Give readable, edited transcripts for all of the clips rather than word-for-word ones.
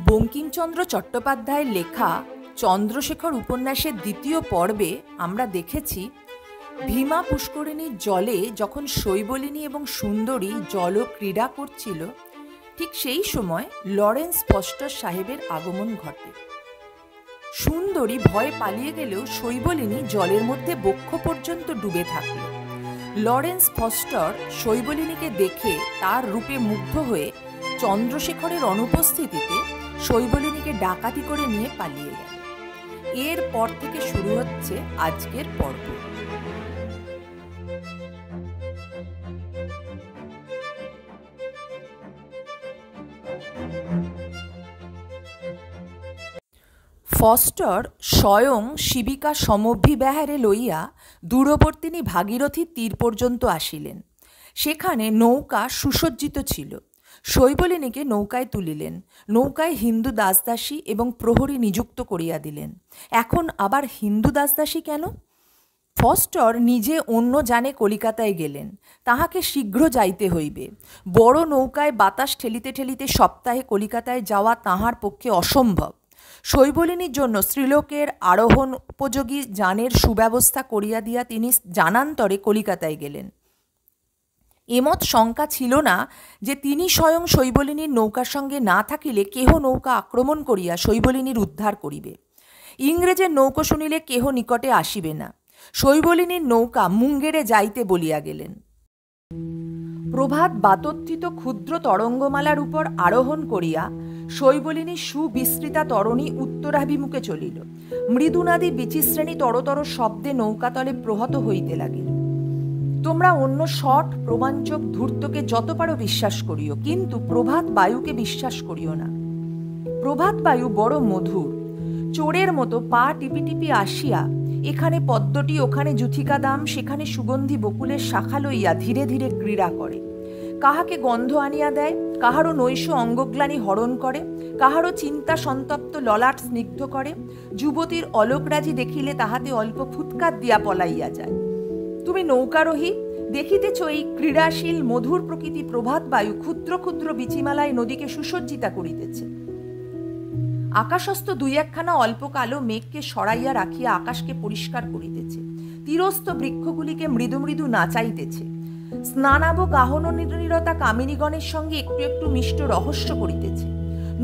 বঙ্কিমচন্দ্র চট্টোপাধ্যায়ের লেখা চন্দ্রশেখর উপন্যাসের দ্বিতীয় পর্বে আমরা দেখেছি ভীমা পুষ্করিণীর জলে যখন শৈবলিনী এবং সুন্দরী জলক্রীড়া করছিল, ঠিক সেই সময় লরেন্স ফস্টার সাহেবের আগমন ঘটে। সুন্দরী ভয়ে পালিয়ে গেলেও শৈবলিনী জলের মধ্যে বক্ষ পর্যন্ত ডুবে থাকল। লরেন্স ফস্টার শৈবলিনীকে দেখে তার রূপে মুগ্ধ হয়ে চন্দ্রশেখরের অনুপস্থিতিতে শৈবলিনীকে ডাকাতি করে নিয়ে পালিয়ে গেল। এরপর থেকে শুরু হচ্ছে আজকের পর্ব। ফস্টার স্বয়ং শিবিকা সমভিব্যাহারে লইয়া দূরবর্তিনী ভাগীরথীর তীর পর্যন্ত আসিলেন। সেখানে নৌকা সুসজ্জিত ছিল। শৈবলিনীকে নৌকায় তুলিলেন। নৌকায় হিন্দু দাসদাসী এবং প্রহরী নিযুক্ত করিয়া দিলেন। এখন আবার হিন্দু দাসদাসী কেন? ফস্টার নিজে অন্য যানে কলিকাতায় গেলেন। তাহাকে শীঘ্র যাইতে হইবে। বড় নৌকায় বাতাস ঠেলিতে ঠেলিতে সপ্তাহে কলিকাতায় যাওয়া তাহার পক্ষে অসম্ভব। শৈবলিনীর জন্য শ্রীলোকের আরোহণ উপযোগী যানের সুব্যবস্থা করিয়া দিয়া তিনি জানান্তরে কলিকাতায় গেলেন। এমত শঙ্কা ছিল না যে তিনি স্বয়ং শৈবলিনীর নৌকার সঙ্গে না থাকিলে কেহ নৌকা আক্রমণ করিয়া শৈবলিনীর উদ্ধার করিবে। ইংরেজের নৌকো শুনিলে কেহ নিকটে আসিবে না। শৈবলিনীর নৌকা মুঙ্গেরে যাইতে বলিয়া গেলেন। প্রভাত বাতোত্থিত ক্ষুদ্র তরঙ্গমালার উপর আরোহণ করিয়া শৈবলিনীর সুবিস্তৃতা তরণী উত্তরাভিমুখে চলিল। মৃদুনাদী বিচিশ্রেণী তরতর শব্দে নৌকাতলে প্রহত হইতে লাগিল। তোমরা অন্য শট প্রবাঞ্চক ধূর্তকে যত পারো বিশ্বাস করিও, কিন্তু প্রভাত বায়ুকে বিশ্বাস করিও না। প্রভাত বায়ু বড় মধুর। চোরের মতো পা টিপি টিপি আসিয়া এখানে পদ্মটি, ওখানে জুথিকা দাম, সেখানে সুগন্ধি বকুলের শাখা লইয়া ধীরে ধীরে ক্রীড়া করে। কাহাকে গন্ধ আনিয়া দেয়, কাহারও নৈশ অঙ্গগ্লানি হরণ করে, কাহারও চিন্তা সন্তপ্ত ললাট স্নিগ্ধ করে। যুবতীর অলোকরাজি দেখিলে তাহাতে অল্প ফুৎকার দিয়া পলাইয়া যায়। তুমি নৌকারোহী, দেখিতেছ এই ক্রীড়াশীল মধুর প্রকৃতি প্রভাত বায়ু ক্ষুদ্র ক্ষুদ্র বিচিমালায় নদীকে সুসজ্জিতা করিতেছে। আকাশস্থ দুই একখানা অল্প কালো মেঘকে সরাইয়া রাখিয়া আকাশকে পরিষ্কার করিতেছে। তীরস্থ বৃক্ষগুলিকে মৃদু মৃদু নাচাইতেছে। স্নানাব গাহননিরতা কামিনীগণের সঙ্গে একটু একটু মিষ্ট রহস্য করিতেছে।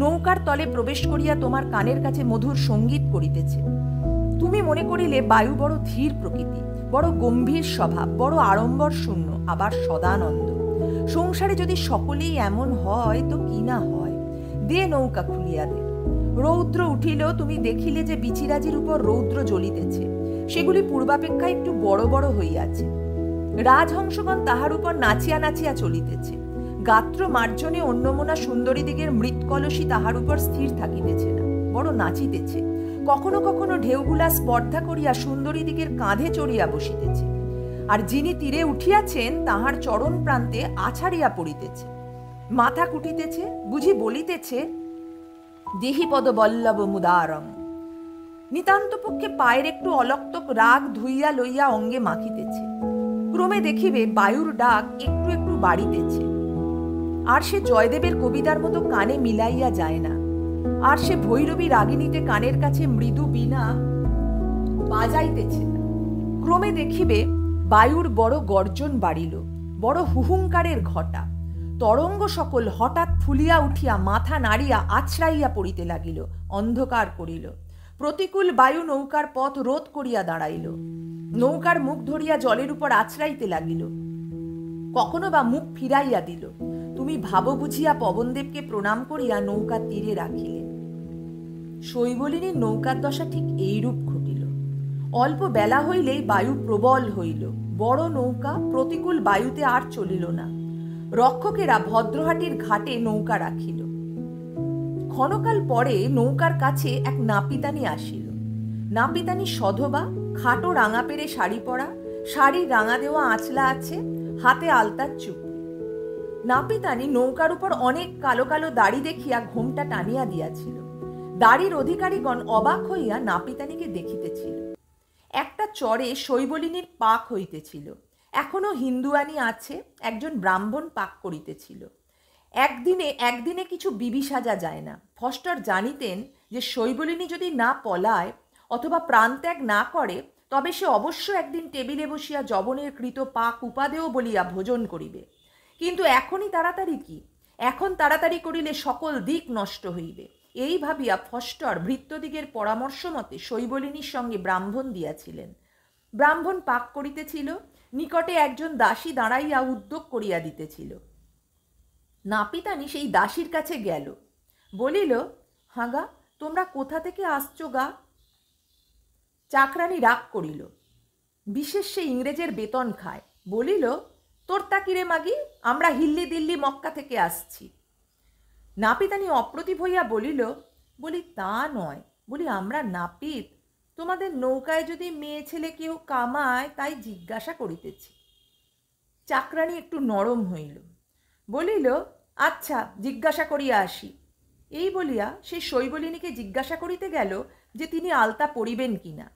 নৌকার তলে প্রবেশ করিয়া তোমার কানের কাছে মধুর সঙ্গীত করিতেছে। তুমি মনে করিলে বায়ু বড় ধীর প্রকৃতি, বড় গম্ভীর স্বভাব, বড় আড়ম্বর শূন্য, আবার সদানন্দ। সংসারে যদি সকলেই এমন হয় তো কি না হয়। দে নৌকা খুলিয়া দে। রৌদ্র উঠিলেও তুমি দেখিলে যে বিচিরাজির উপর রৌদ্র জ্বলিতেছে, সেগুলি পূর্বাপেক্ষা একটু বড় বড় হইয়াছে। রাজহংসগণ তাহার উপর নাচিয়া নাচিয়া চলিতেছে। গাত্র মার্জনে অন্যমনা সুন্দরীদিগের মৃৎকলসী তাহার উপর স্থির থাকিতেছে না, বড় নাচিতেছে। কখনো কখনো ঢেউগুলা স্পর্ধা করিয়া সুন্দরীদিগের কাঁধে চড়িয়া বসিতেছে। আর যিনি তীরে উঠিয়াছেন তাহার চরণ প্রান্তে আছাড়িয়া পড়িতেছে, মাথা কুটিতেছে, বুঝি বলিতেছে দেহিপদ বল্লভ মুদারং। নিতান্ত পক্ষে পায়ের একটু অলক্তক রাগ ধুইয়া লইয়া অঙ্গে মাখিতেছে। ক্রমে দেখিবে বায়ুর ডাক একটু একটু বাড়িতেছে। আর সে জয়দেবের কবিতার মতো কানে মিলাইয়া যায় না। আর সে ভৈরবী রাগিনীতে কানের কাছে মৃদু বীণা বাজাইতেছে না। ক্রমে দেখিবে বায়ুর বড় গর্জন বাড়িল, বড় হুহুঙ্কারের ঘটা। তরঙ্গ সকল হঠাৎ ফুলিয়া উঠিয়া মাথা নাড়িয়া আছড়াইয়া পড়িতে লাগিল, অন্ধকার করিল। প্রতিকূল বায়ু নৌকার পথ রোধ করিয়া দাঁড়াইল। নৌকার মুখ ধরিয়া জলের উপর আছড়াইতে লাগিল, কখনো বা মুখ ফিরাইয়া দিল। তুমি ভাব বুঝিয়া পবনদেবকে প্রণাম করিয়া নৌকা তীরে রাখিলে। শৈবলিনীর নৌকার দশা ঠিক এইরূপ ঘটিল। অল্প বেলা হইলেই বায়ু প্রবল হইল। বড় নৌকা প্রতিকূল বায়ুতে আর চলিল না। রক্ষকেরা ভদ্রহাটির ঘাটে নৌকা রাখিল। ক্ষণকাল পরে নৌকার কাছে এক নাপিতানি আসিল। নাপিতানি সধবা, খাটো রাঙা পেরে শাড়ি পরা, শাড়ির রাঙা দেওয়া আঁচলা আছে, হাতে আলতার চুপড়ি। নাপিতানি নৌকার উপর অনেক কালো কালো দাড়ি দেখিয়া ঘোমটা টানিয়া দিয়াছিল। দাড়ির অধিকারীগণ অবাক হইয়া নাপিতানিকে দেখিতেছিল। একটা চরে শৈবলিনীর পাক হইতেছিল। এখনো হিন্দুয়ানি আছে, একজন ব্রাহ্মণ পাক করিতেছিল। একদিনে কিছু বিবি সাজা যায় না। ফস্টার জানিতেন যে শৈবলিনী যদি না পলায় অথবা প্রাণত্যাগ না করে, তবে সে অবশ্য একদিন টেবিলে বসিয়া যবনের কৃত পাক উপাদেয় বলিয়া ভোজন করিবে। কিন্তু এখনই তাড়াতাড়ি কি? এখন তাড়াতাড়ি করিলে সকল দিক নষ্ট হইবে। এই ভাবিয়া ফস্টার ভৃত্যদিগের পরামর্শ মতে শৈবলিনীর সঙ্গে ব্রাহ্মণ দিয়াছিলেন। ব্রাহ্মণ পাক করিতেছিল, নিকটে একজন দাসী দাঁড়াইয়া উদ্যোগ করিয়া দিতেছিল। নাপিতানি সেই দাসীর কাছে গেল, বলিল, হাগা, তোমরা কোথা থেকে আসছো গা? চাকরানি রাগ করিল, বিশেষ সে ইংরেজের বেতন খায়, বলিল, তোর তাকিরে মাগি, আমরা হিল্লি দিল্লি মক্কা থেকে আসছি। নাপিতানি অপ্রতিভ হইয়া বলিল, বলি তা নয়, বলি আমরা নাপিত, তোমাদের নৌকায় যদি মেয়ে ছেলে কেউ কামায় তাই জিজ্ঞাসা করিতেছি। চাকরানি একটু নরম হইল, বলিল, আচ্ছা, জিজ্ঞাসা করিয়া আসি। এই বলিয়া সে শৈবলিনীকে জিজ্ঞাসা করিতে গেল যে তিনি আলতা পরিবেন কিনা।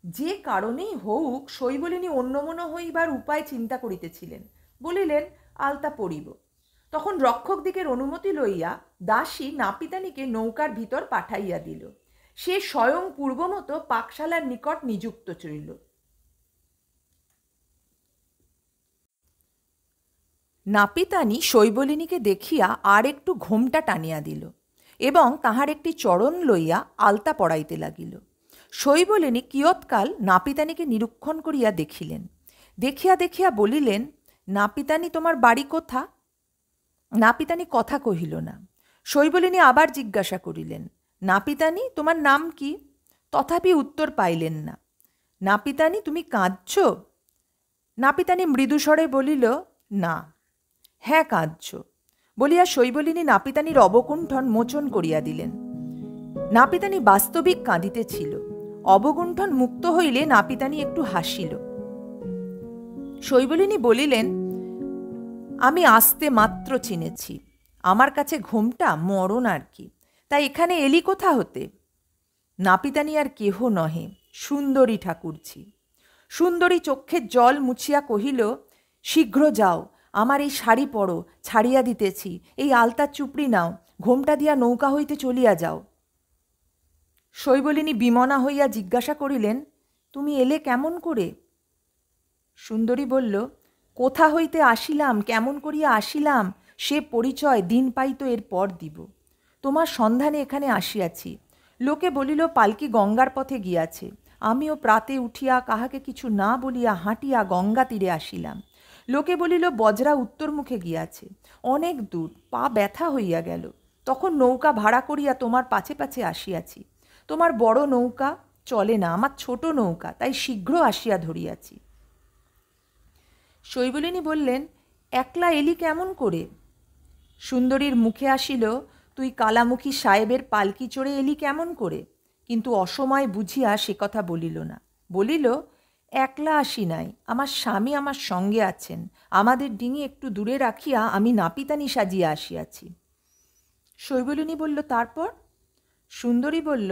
যে কারণেই হোক শৈবলিনী অন্যমন হইবার উপায় চিন্তা করিতেছিলেন। বলিলেন, আলতা পরিব। তখন রক্ষক দিকের অনুমতি লইয়া দাসী নাপিতানিকে নৌকার ভিতর পাঠাইয়া দিল। সে স্বয়ং পূর্বমতো পাকশালার নিকট নিযুক্ত ছিল। নাপিতানি শৈবলিনীকে দেখিয়া আর একটু ঘোমটা টানিয়া দিল এবং তাহার একটি চরণ লইয়া আলতা পড়াইতে লাগিল। শৈবলিনী কিয়ৎকাল নাপিতানিকে নিরীক্ষণ করিয়া দেখিলেন। দেখিয়া দেখিয়া বলিলেন, নাপিতানি, তোমার বাড়ি কোথা? নাপিতানি কথা কহিল না। শৈবলিনী আবার জিজ্ঞাসা করিলেন, নাপিতানি, তোমার নাম কি? তথাপি উত্তর পাইলেন না। নাপিতানি, তুমি কাঁদছ? নাপিতানি মৃদুস্বরে বলিল, না। হ্যাঁ, কাঁদছ বলিয়া শৈবলিনী নাপিতানির অবকুণ্ঠন মোচন করিয়া দিলেন। নাপিতানি বাস্তবিক কাঁদিতেছিল। অবগুণ্ঠন মুক্ত হইলে নাপিতানি একটু হাসিল। শৈবলিনী বলিলেন, আমি আসতে মাত্র চিনেছি, আমার কাছে ঘোমটা মরণ আর কি, তাই এখানে এলি কোথা হতে? নাপিতানি আর কেহ নহে, সুন্দরী ঠাকুরছি। সুন্দরী চক্ষের জল মুছিয়া কহিল, শীঘ্র যাও, আমার এই শাড়ি পরো, ছাড়িয়া দিতেছি, এই আলতার চুপড়ি নাও, ঘোমটা দিয়া নৌকা হইতে চলিয়া যাও। শৈবলিনী বিমনা হইয়া জিজ্ঞাসা করিলেন, তুমি এলে কেমন করে? সুন্দরী বলল, কোথা হইতে আসিলাম, কেমন করিয়া আসিলাম, সে পরিচয় দিন পাইত এর পর দিব। তোমার সন্ধানে এখানে আসিয়াছি। লোকে বলিল পালকি গঙ্গার পথে গিয়াছে। আমিও প্রাতে উঠিয়া কাহাকে কিছু না বলিয়া হাঁটিয়া গঙ্গা তীরে আসিলাম। লোকে বলিল বজরা উত্তরমুখে গিয়াছে, অনেক দূর, পা ব্যথা হইয়া গেল। তখন নৌকা ভাড়া করিয়া তোমার পাছে পাছে আসিয়াছি। তোমার বড় নৌকা চলে না, আমার ছোট নৌকা, তাই শীঘ্র আসিয়া ধরিয়াছি। শৈবলিনী বললেন, একলা এলি কেমন করে? সুন্দরীর মুখে আসিল, তুই কালামুখী সাহেবের পালকি চড়ে এলি কেমন করে? কিন্তু অসময় বুঝিয়া সে কথা বলিল না। বলিল, একলা আসি নাই, আমার স্বামী আমার সঙ্গে আছেন। আমাদের ডিঙি একটু দূরে রাখিয়া আমি নাপিতানি সাজিয়া আসিয়াছি। শৈবলিনী বলল, তারপর? সুন্দরী বলল,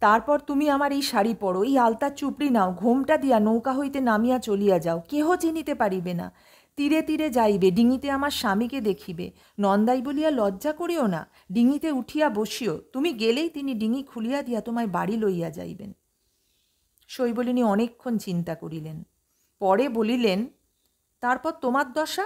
তারপর তুমি আমার এই শাড়ি পরো, এই আলতার চুপড়ি নাও, ঘোমটা দিয়া নৌকা হইতে নামিয়া চলিয়া যাও, কেহ চিনিতে পারিবে না। তীরে তীরে যাইবে, ডিঙিতে আমার স্বামীকে দেখিবে। নন্দাই বলিয়া লজ্জা করিও না, ডিঙিতে উঠিয়া বসিও, তুমি গেলেই তিনি ডিঙি খুলিয়া দিয়া তোমায় বাড়ি লইয়া যাইবেন। শৈবলিনী অনেকক্ষণ চিন্তা করিলেন, পরে বলিলেন, তারপর তোমার দশা?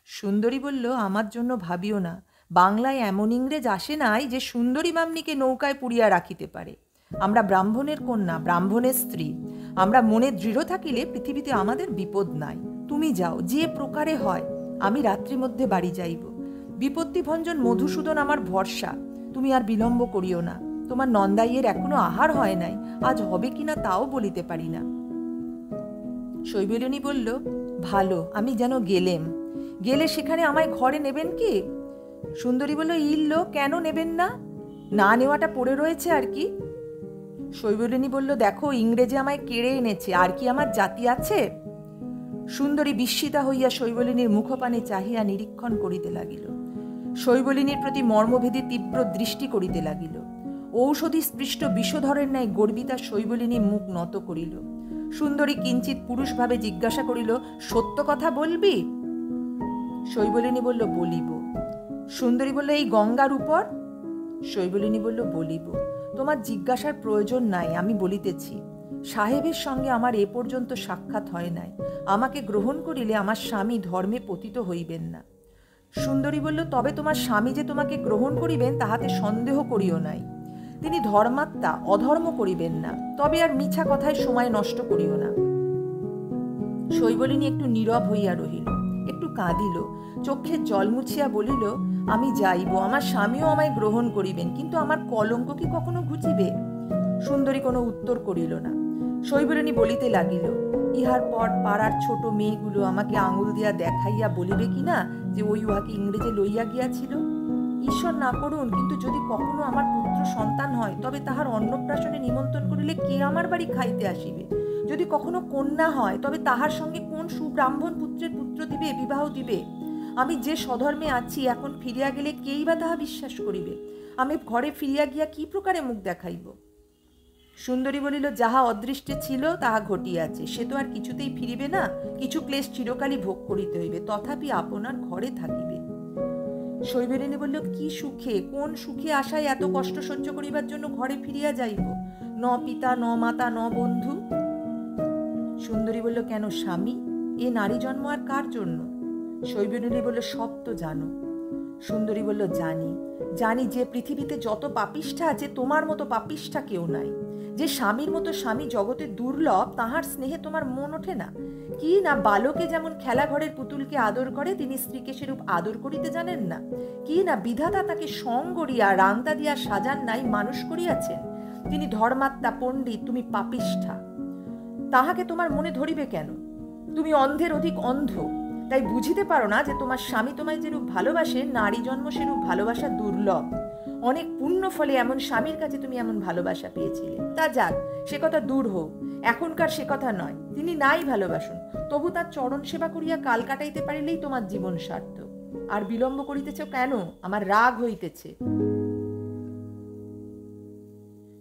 সুন্দরী বলল, আমার জন্য ভাবিও না, বাংলায় এমন ইংরেজ আসে নাই যে সুন্দরী মামনিকে নৌকায় পুড়িয়া রাখিতে পারে। আমরা ব্রাহ্মণের কন্যা, ব্রাহ্মণের স্ত্রী, আমরা মনে দৃঢ় থাকিলে পৃথিবীতে আমাদের বিপদ নাই। তুমি যাও, যে প্রকারে হয়, আমি রাত্রি মধ্যে বাড়ি যাইব। বিপত্তিভঞ্জন মধুসূদন আমার ভরসা, তুমি আর বিলম্ব করিও না। তোমার নন্দাইয়ের এখনো আহার হয় নাই, আজ হবে কিনা তাও বলিতে পারি না। শৈবলিনী বলল, ভালো, আমি যেন গেলেম, গেলে সেখানে আমায় ঘরে নেবেন কি? সুন্দরী বলল, ইল্লো, কেন নেবেন না? না নেওয়াটা পড়ে রয়েছে আর কি। শৈবলিনী বলল, দেখো, ইংরেজে আমায় কেড়ে এনেছে, আর কি আমার জাতি আছে? সুন্দরী বিস্মিতা হইয়া শৈবলিনীর মুখপানে চাহিয়া নিরীক্ষণ করিতে লাগিল। শৈবলিনীর প্রতি মর্মভেদী তীব্র দৃষ্টি করিতে লাগিল। ঔষধি স্পৃষ্ট বিষধরের ন্যায় গর্বিতা শৈবলিনী মুখ নত করিল। সুন্দরী কিঞ্চিত পুরুষভাবে জিজ্ঞাসা করিল, সত্য কথা বলবি? শৈবলিনী বলল, বলিব। সুন্দরী বলল, এই গঙ্গার উপর। শৈবলিনী বলল, বলিব। তোমার জিজ্ঞাসার প্রয়োজন নাই, আমি বলিতেছি। সাহেবের সঙ্গে আমার এ পর্যন্ত সাক্ষাৎ হয় নাই। আমাকে গ্রহণ করিলে আমার স্বামী ধর্মে পতিত হইবেন না। সুন্দরী বলল, তবে তোমার স্বামী যে তোমাকে গ্রহণ করিবেন তাহাতে সন্দেহ করিও নাই। তিনি ধর্মাত্মা, অধর্ম করিবেন না। তবে আর মিছা কথায় সময় নষ্ট করিও না। শৈবলিনী একটু নীরব হইয়া রহিল, একটু কাঁদিল, চোখের জল মুছিয়া বলিল, আমি যাইব, আমার স্বামীও আমায় গ্রহণ করিবেন, কিন্তু আমার কলঙ্ক কি কখনো ঘুচিবে? সুন্দরী কোনো উত্তর করিল না। শৈবলিনী বলিতে লাগিল, ইহার পর পাড়ার ছোট মেয়েগুলো আমাকে আঙুল দিয়া দেখাইয়া বলিবে কিনা যে ওই উহাকে ইংরেজে লইয়া গিয়াছিল। ঈশ্বর না করুন, কিন্তু যদি কখনো আমার পুত্র সন্তান হয়, তবে তাহার অন্নপ্রাশনে নিমন্ত্রণ করিলে কে আমার বাড়ি খাইতে আসিবে? যদি কখনো কন্যা হয়, তবে তাহার সঙ্গে কোন সুব্রাহ্মণ পুত্রের পুত্র দিবে, বিবাহ দিবে? আমি যে স্বধর্মে আছি, এখন ফিরিয়া গেলে কেই বা তাহা বিশ্বাস করিবে? আমি ঘরে ফিরিয়া গিয়া কি প্রকারে মুখ দেখাইব? সুন্দরী বলিল, যাহা অদৃষ্টে ছিল তাহা ঘটিয়াছে, সে তো আর কিছুতেই ফিরিবে না। কিছু ক্লেশ চিরকালই ভোগ করিতে হইবে, তথাপি আপনার ঘরে থাকিবে। শৈবলিনী বলল, কি সুখে, কোন সুখে আশায় এত কষ্ট সহ্য করিবার জন্য ঘরে ফিরিয়া যাইব? ন পিতা, ন মাতা, ন বন্ধু। সুন্দরী বলল, কেন স্বামী? এ নারী জন্ম আর কার জন্য? শৈবলিনী বলল, সব তো জানো। সুন্দরী বলল, জানি, জানি যে পৃথিবীতে যত পাপিষ্ঠা আছে, তোমার মতো পাপিষ্ঠা কেউ নাই। যে স্বামীর মতো স্বামী জগতে দুর্লভ, তাহার স্নেহে তোমার মন ওঠে না? কি না বালকে যেমন খেলাঘরের পুতুলকে আদর করে, তিনি স্ত্রীকে সেরূপ আদর করিতে জানেন না? কি না বিধাতা তাকে সং করিয়া রাংতা দিয়া সাজান নাই, মানুষ করিয়াছেন? তিনি ধর্মাত্মা, পণ্ডিত, তুমি পাপিষ্ঠা। তাহাকে তোমার মনে ধরিবে কেন? তুমি অন্ধের অধিক অন্ধ, তাই বুঝিতে পারো না যে তোমার স্বামী তোমায় যেরূপ ভালোবাসে, নারী জন্ম সেরূপ ভালোবাসা দুর্লভ। অনেক পুণ্য ফলে এমন স্বামীর কাছে তুমি এমন ভালোবাসা পেয়েছিলে। তা যাক, সে কথা দূর হোক, এখনকার সে কথা নয়। তিনি নাই ভালোবাসুন, তবু তার চরণ সেবা করিয়া কাল কাটাইতে পারিলেই তোমার জীবন সার্থক। আর বিলম্ব করিতেছ কেন? আমার রাগ হইতেছে।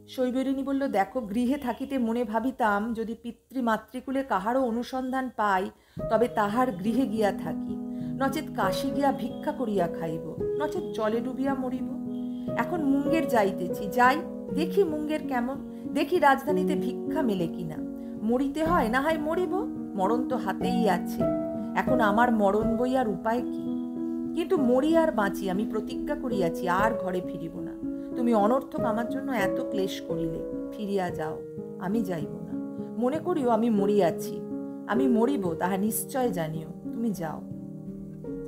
শৈবলিনী বলল, দেখো, গৃহে থাকিতে মনে ভাবিতাম, যদি পিতৃমাতৃকুলে কাহারও অনুসন্ধান পাই, তবে তাহার গৃহে গিয়া থাকি, নচেত কাশি গিয়া ভিক্ষা করিয়া খাইব, নচেত জলে ডুবিয়া মরিব। এখন মুঙ্গের যাইতেছি, যাই, দেখি মুঙ্গের কেমন, দেখি রাজধানীতে ভিক্ষা মেলে কিনা। মরিতে হয়, না হয় মরিব, মরণ তো হাতেই আছে। এখন আমার মরণ বই আর উপায় কি? কিন্তু মরি আর বাঁচি, আমি প্রতিজ্ঞা করিয়াছি, আর ঘরে ফিরিব না। তুমি অনর্থক আমার জন্য এত ক্লেশ করিলে, ফিরিয়া যাও, আমি যাইব না। মনে করিও আমি মরিয়াছি, আমি মরিব তাহা নিশ্চয় জানিও, তুমি যাও।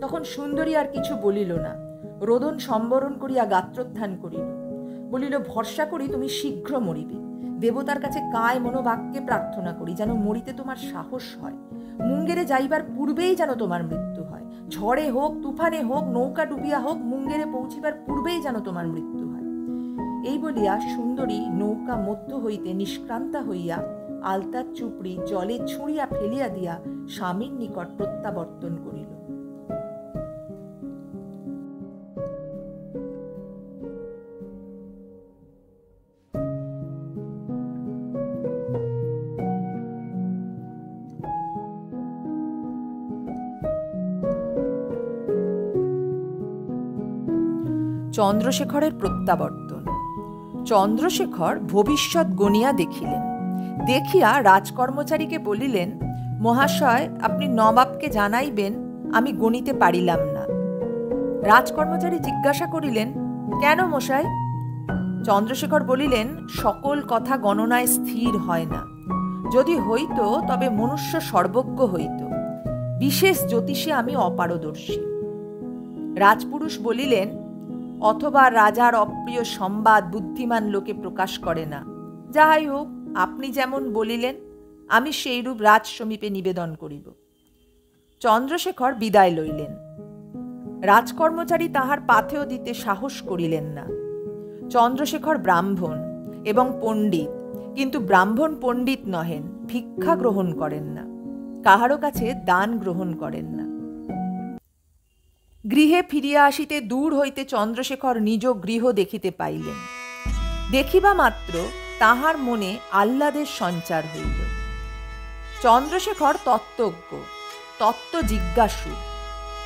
তখন সুন্দরী আর কিছু বলিল না, রোদন সম্বরণ করিয়া গাত্রোত্থান করিল। বলিল, ভরসা করি তুমি শীঘ্র মরিবে। দেবতার কাছে কায় মনোবাক্যে প্রার্থনা করি, যেন মরিতে তোমার সাহস হয়। মুঙ্গেরে যাইবার পূর্বেই যেন তোমার মৃত্যু হয়। ঝড়ে হোক, তুফানে হোক, নৌকা ডুবিয়া হোক, মুঙ্গেরে পৌঁছিবার পূর্বেই যেন তোমার মৃত্যু হয়। এই বলিয়া সুন্দরী নৌকা মধ্য হইতে নিষ্ক্রান্তা হইয়া আলতার চুপড়ি জলে ছুঁড়িয়া ফেলিয়া দিয়া স্বামীর নিকট প্রত্যাবর্তন করিল। চন্দ্রশেখরের প্রত্যাবর্তন। চন্দ্রশেখর ভবিষ্যৎ গণিয়া দেখিলেন। দেখিয়া রাজকর্মচারীকে বলিলেন, মহাশয়, আপনি নবাবকে জানাইবেন আমি গণিতে পারিলাম না। রাজকর্মচারী জিজ্ঞাসা করিলেন, কেন মশাই? চন্দ্রশেখর বলিলেন, সকল কথা গণনায় স্থির হয় না। যদি হইত তবে মনুষ্য সর্বজ্ঞ হইত। বিশেষ জ্যোতিষে আমি অপারদর্শী। রাজপুরুষ বলিলেন, অথবা রাজার অপ্রিয় সংবাদ বুদ্ধিমান লোকে প্রকাশ করে না। যাহাই হোক, আপনি যেমন বলিলেন, আমি সেইরূপ রাজ সমীপে নিবেদন করিব। চন্দ্রশেখর বিদায় লইলেন। রাজকর্মচারী তাহার পাথেয় দিতে সাহস করিলেন না। চন্দ্রশেখর ব্রাহ্মণ এবং পণ্ডিত, কিন্তু ব্রাহ্মণ পণ্ডিত নহেন, ভিক্ষা গ্রহণ করেন না, কাহারও কাছে দান গ্রহণ করেন না। গৃহে ফিরিয়া আসিতে দূর হইতে চন্দ্রশেখর নিজ গৃহ দেখিতে পাইলেন। দেখিবা মাত্র তাহার মনে আহ্লাদের সঞ্চার হইল। চন্দ্রশেখর তত্ত্বজ্ঞ, তত্ত্ব জিজ্ঞাসু।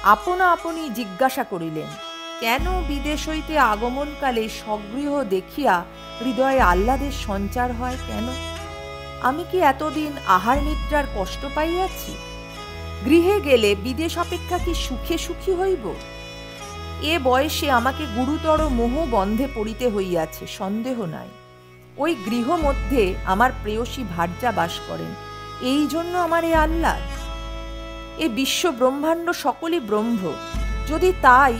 আপনা আপনি জিজ্ঞাসা করিলেন, কেন বিদেশ হইতে আগমনকালে স্বগৃহ দেখিয়া হৃদয়ে আহ্লাদের সঞ্চার হয় কেন? আমি কি এতদিন আহার নিদ্রার কষ্ট পাইয়াছি? গৃহে গেলে বিদেশ অপেক্ষা কি সুখে সুখী হইব? এ বয়সে আমাকে গুরুতর মোহ বন্ধে পড়িতে হইয়াছে, সন্দেহ নাই। ওই গৃহ মধ্যে আমার প্রেয়সী ভার্যা বাস করেন, এই জন্য আমার এ আহ্লাদ। এ বিশ্ব ব্রহ্মাণ্ড সকলই ব্রহ্ম, যদি তাই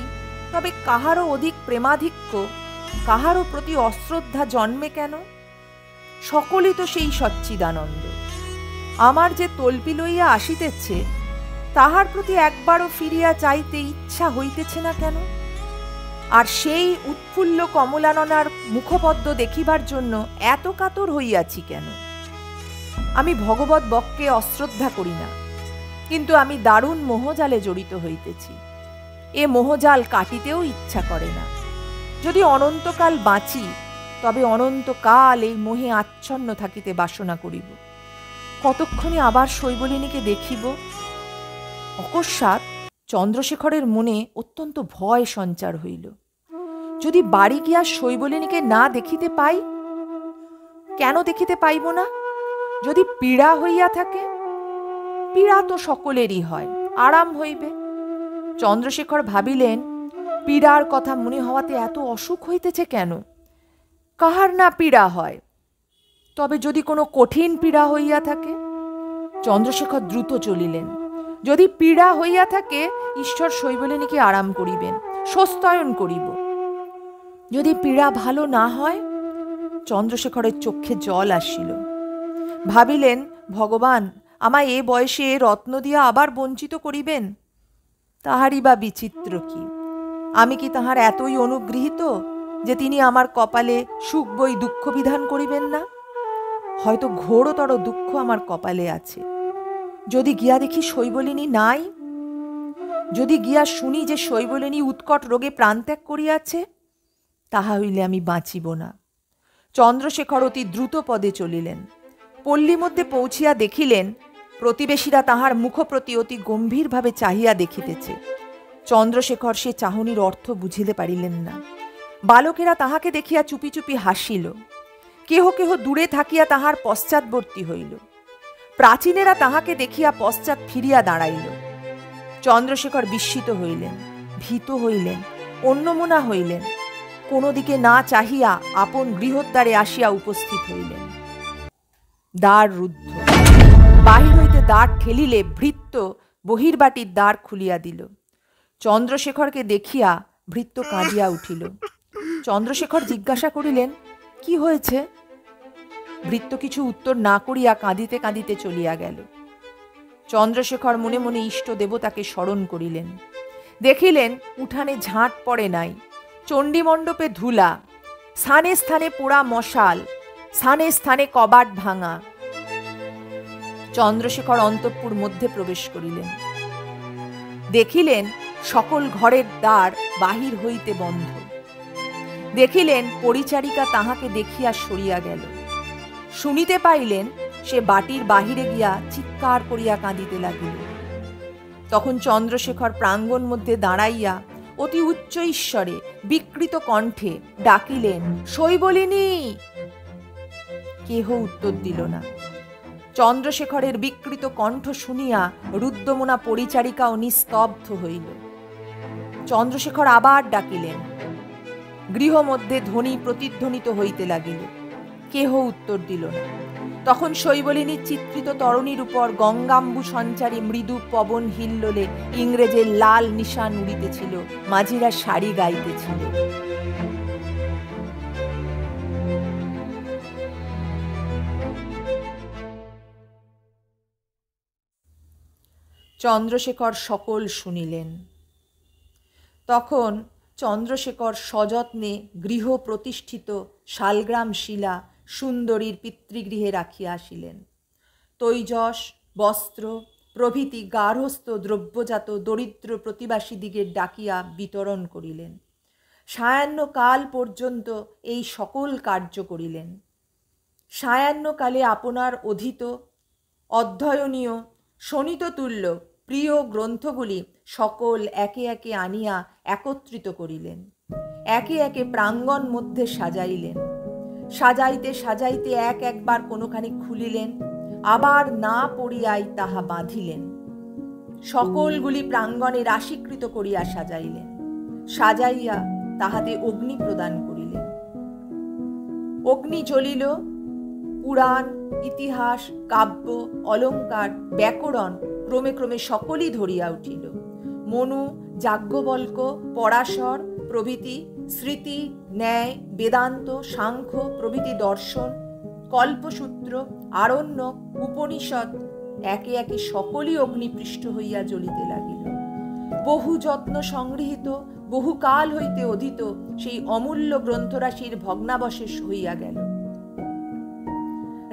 তবে কাহারও অধিক প্রেমাধিক্য, কাহারও প্রতি অশ্রদ্ধা জন্মে কেন? সকলই তো সেই সচ্চিদানন্দ। আমার যে তল্পি লইয়া আসিতেছে, তাহার প্রতি একবারও ফিরিয়া চাইতে ইচ্ছা হইতেছে না কেন? আর সেই উৎফুল্ল কমলাননার মুখপদ্ম দেখিবার জন্য এত কাতর হইয়াছি কেন? আমি ভগবৎ বক্কে অশ্রদ্ধা করি না, কিন্তু আমি দারুণ মোহজালে জড়িত হইতেছি। এ মোহজাল কাটিতেও ইচ্ছা করে না। যদি অনন্তকাল বাঁচি, তবে অনন্তকাল এই মোহে আচ্ছন্ন থাকিতে বাসনা করিব। কতক্ষণে আবার শৈবলিনীকে দেখিব? অকস্মাৎ চন্দ্রশেখরের মনে অত্যন্ত ভয় সঞ্চার হইল। যদি বাড়ি গিয়া শৈবলিনীকে না দেখিতে পাই? কেন দেখিতে পাইব না? যদি পীড়া হইয়া থাকে? পীড়া তো সকলেরই হয়, আরাম হইবে। চন্দ্রশেখর ভাবিলেন, পীড়ার কথা মনে হওয়াতে এত অসুখ হইতেছে কেন? কাহার না পীড়া হয়? তবে যদি কোনো কঠিন পীড়া হইয়া থাকে? চন্দ্রশেখর দ্রুত চলিলেন। যদি পীড়া হইয়া থাকে, ঈশ্বর শৈবলিনীকে আরাম করিবেন, স্বস্তায়ন করিব। যদি পীড়া ভালো না হয়? চন্দ্রশেখরের চক্ষে জল আসিল। ভাবিলেন, ভগবান আমায় এ বয়সে রত্ন দিয়া আবার বঞ্চিত করিবেন? তাহারই বা বিচিত্র কি? আমি কি তাহার এতই অনুগৃহীত যে তিনি আমার কপালে সুখ বই দুঃখ বিধান করিবেন না? হয়তো ঘোরতর দুঃখ আমার কপালে আছে। যদি গিয়া দেখি শৈবলিনী নাই, যদি গিয়া শুনি যে শৈবলিনী উৎকট রোগে প্রাণত্যাগ করিয়াছে, তাহা হইলে আমি বাঁচিব না। চন্দ্রশেখর অতি দ্রুত পদে চলিলেন। পল্লী মধ্যে পৌঁছিয়া দেখিলেন, প্রতিবেশীরা তাহার মুখ প্রতি অতি গম্ভীরভাবে চাহিয়া দেখিতেছে। চন্দ্রশেখর সে চাহনির অর্থ বুঝিতে পারিলেন না। বালকেরা তাহাকে দেখিয়া চুপি চুপি হাসিল। কেহ কেহ দূরে থাকিয়া তাহার পশ্চাৎবর্তী হইল। প্রাচীনেরা তাহাকে দেখিয়া পশ্চাৎ ফিরিয়া দাঁড়াইল। চন্দ্রশেখর বিস্মিত হইলেন, ভীত হইলেন, অন্যমনা হইলেন। কোনো দিকে না চাহিয়া আপন গৃহদ্বারে আসিয়া উপস্থিত হইলেন। দ্বার রুদ্ধ। বাহির হইতে দ্বার ঠেলিলে ভৃত্য বহির্বাটির দ্বার খুলিয়া দিল। চন্দ্রশেখরকে দেখিয়া ভৃত্য কাঁদিয়া উঠিল। চন্দ্রশেখর জিজ্ঞাসা করিলেন, কি হয়েছে? ভৃত্য কিছু উত্তর না করিয়া কাঁদিতে কাঁদিতে চলিয়া গেল। চন্দ্রশেখর মনে মনে ইষ্ট দেবতাকে স্মরণ করিলেন। দেখিলেন উঠানে ঝাঁট পড়ে নাই, চণ্ডীমণ্ডপে ধুলা, স্থানে স্থানে পোড়া মশাল, স্থানে স্থানে কবাট ভাঙা। চন্দ্রশেখর অন্তঃপুর মধ্যে প্রবেশ করিলেন। দেখিলেন সকল ঘরের দ্বার বাহির হইতে বন্ধ। দেখিলেন পরিচারিকা তাহাকে দেখিয়া সরিয়া গেল। শুনিতে পাইলেন সে বাটির বাহিরে গিয়া চিৎকার করিয়া কাঁদিতে লাগিল। তখন চন্দ্রশেখর প্রাঙ্গণ মধ্যে দাঁড়াইয়া অতি উচ্চ ঈশ্বরে বিকৃত কণ্ঠে ডাকিলেন, শৈবলিনী! কেহ উত্তর দিল না। চন্দ্রশেখরের বিকৃত কণ্ঠ শুনিয়া রুদ্রমনা পরিচারিকাও নিস্তব্ধ হইল। চন্দ্রশেখর আবার ডাকিলেন। গৃহ মধ্যে ধ্বনি প্রতিধ্বনিত হইতে লাগিল। কেহ উত্তর দিল না। তখন শৈবলিনীর চিত্রিত তরণীর উপর গঙ্গাম্বু সঞ্চারী মৃদু পবন হিল্লোলে ইংরেজের লাল নিশান উড়িতেছিল, মাঝিরা শাড়ি গাইতেছিল। চন্দ্রশেখর সকল শুনিলেন। তখন চন্দ্রশেখর সযত্নে গৃহ প্রতিষ্ঠিত শালগ্রাম শিলা সুন্দরীর পিতৃগৃহে রাখিয়া আসিলেন। তৈজস, বস্ত্র প্রভৃতি গার্হস্থ্য দ্রব্যজাত দরিদ্র প্রতিবাসীদিগের ডাকিয়া বিতরণ করিলেন। সায়াহ্নকাল পর্যন্ত এই সকল কার্য করিলেন। সায়াহ্নকালে আপনার অধীত, অধ্যয়নীয়, শোণিততুল্য প্রিয় গ্রন্থগুলি সকল একে একে আনিয়া একত্রিত করিলেন, একে একে প্রাঙ্গণ মধ্যে সাজাইলেন। সাজাইতে সাজাইতে এক একবার কোনোখানি খুলিলেন, আবার না পড়িয়াই তাহা বাঁধিলেন। সকলগুলি প্রাঙ্গণে রাশীকৃত করিয়া সাজাইলেন, সাজাইয়া তাহাতে অগ্নি প্রদান করিলেন। অগ্নি জ্বলিল, পুরাণ, ইতিহাস, কাব্য, অলঙ্কার, ব্যাকরণ ক্রমে ক্রমে সকলই ধরিয়া উঠিল। মনু, যাজ্ঞবল্ক্য, পরাশর প্রভৃতি, স্মৃতি, ন্যায়, বেদান্ত, সাংখ্য প্রভৃতি দর্শন, কল্পসূত্র, আরণ্যক, উপনিষদ একে একে সকলই অগ্নিপৃষ্ট হইয়া জ্বলিতে লাগিল। বহু যত্ন সংগৃহীত, বহুকাল হইতে অধীত সেই অমূল্য গ্রন্থরাশির ভগ্নাবশেষ হইয়া গেল।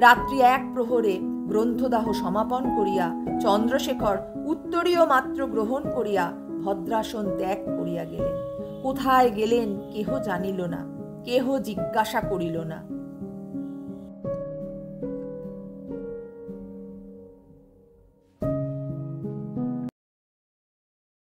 রাত্রি 1 প্রহরে গ্রন্থদাহ সমাপন করিয়া চন্দ্রশেখর উত্তরীয় মাত্র গ্রহণ করিয়া ভদ্রাসন ত্যাগ করিয়া গেলেন। কোথায় গেলেন কেহ জানিল না, কেহ জিজ্ঞাসা করিল না।